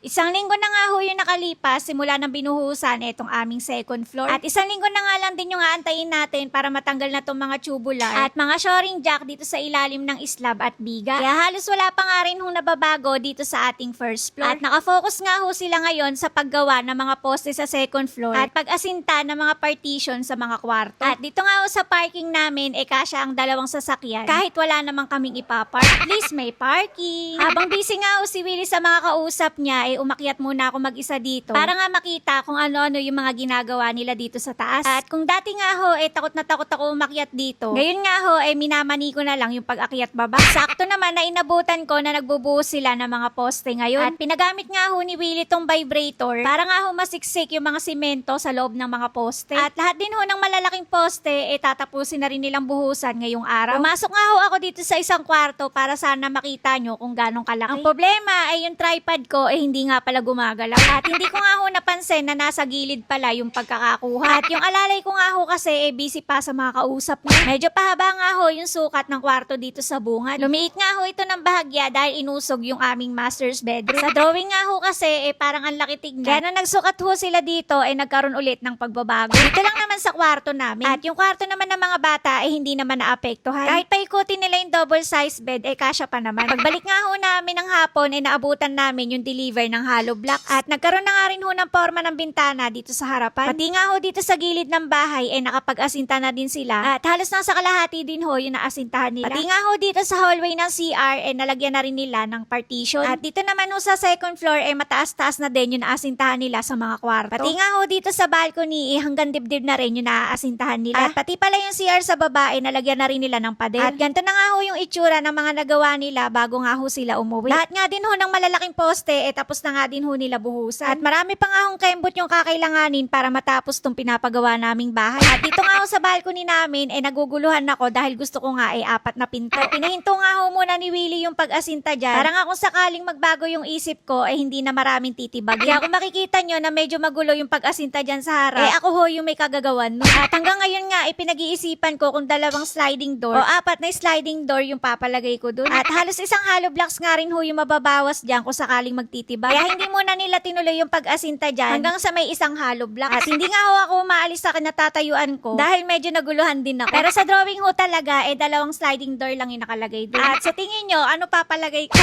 Isang linggo na nga ho yung nakalipas simula ng binuhusan itong aming second floor. At isang linggo na nga lang din yung aantayin natin para matanggal na itong mga tubular at mga shoring jack dito sa ilalim ng slab at biga. Kaya halos wala pa nga rin hong nababago dito sa ating first floor. At nakafocus nga ho sila ngayon sa paggawa ng mga poste sa second floor at pag-asinta ng mga partition sa mga kwarto. At dito nga ho sa parking namin, kasya ang dalawang sasakyan kahit wala namang kaming ipapark. At least may parking. Habang busy nga ho si Willie sa mga kausap niya, umakyat muna ako mag-isa dito para nga makita kung ano-ano yung mga ginagawa nila dito sa taas. At kung dati nga ho, takot na takot ako umakyat dito. Ngayon nga ho, minamani ko na lang yung pag-akyat baba. Sakto naman na inabutan ko na nagbubuhos sila ng mga poste ngayon. At pinagamit nga ho ni Willie tong vibrator para nga ho masiksik yung mga simento sa loob ng mga poste. At lahat din ho ng malalaking poste, tatapusin na rin nilang buhusan ngayong araw. Pumasok nga ho ako dito sa isang kwarto para sana makita nyo kung ganong kalaki. Ang problema ay yung tripod ko hindi nga pala gumagalaw. At hindi ko nga ho napansin na nasa gilid pala yung pagkakakuha. At yung alalay ko nga ho kasi busy pa sa mga kausap niya. Medyo pahaba nga ho yung sukat ng kwarto dito sa bungad. Lumiit nga ho ito ng bahagya dahil inusog yung aming master's bedroom. Sa drawing nga ho kasi parang ang laki tignan. Kaya na nagsukat ho sila dito nagkaroon ulit ng pagbabago. Dito lang naman sa kwarto namin. At yung kwarto naman ng mga bata hindi naman naapektuhan. Kahit paikutin nila yung double size bed kasya pa naman. Pagbalik nga ho namin ng hapon naabutan namin yung deliver ng hollow blocks. At nagkaroon na nga rin ho ng forma ng bintana dito sa harapan. Pati nga ho dito sa gilid ng bahay nakapag-asinta na din sila. At halos nasa kalahati din ho yung naasintahan nila. Pati nga ho dito sa hallway ng CR nalagyan na rin nila ng partition. At dito naman ho sa second floor mataas-taas na din yung naasintahan nila sa mga kwarto. Pati nga ho dito sa balcony hanggang dibdib na rin yung naaasintahan nila. At pati pala yung CR sa baba nalagyan na rin nila ng pader. At ganito na nga ho yung itsura ng mga nagawa nila bago nga ho sila umuwi. Lahat nga din ho ng malalaking poste tapos na nga din ho nila buhusan. At marami pa nga hong kembot yung kakailanganin para matapos tong pinapagawa naming bahay. At dito nga ho sa balcony namin naguguluhan ako dahil gusto ko nga 4 na pinto. At pinahinto nga ho muna ni Willie yung pag-asinta dyan. Para nga kung sakaling magbago yung isip ko hindi na maraming titibag. Kaya kung makikita nyo na medyo magulo yung pag-asinta dyan sa harap, ako ho yung may kagagawan nun. At hanggang ngayon nga pinag-iisipan ko kung 2 sliding door o 4 na sliding door yung papalagay ko dun. At halos isang hollow blocks nga rin ho yung mababawas dyan kung sakaling magtitibag. Kaya hindi muna nila tinuloy yung pag-asinta dyan hanggang sa may isang hollow block. At hindi nga ho ako umaalis sa kinatatayuan ko dahil medyo naguluhan din ako. Pero sa drawing ho talaga 2 sliding door lang yung nakalagay dun. At sa tingin nyo, ano papalagay ko?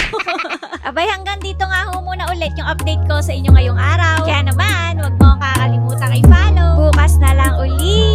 Abay, hanggang dito nga ho muna ulit yung update ko sa inyo ngayong araw. Kaya naman, huwag mo kakalimutan i-follow. Bukas na lang uli.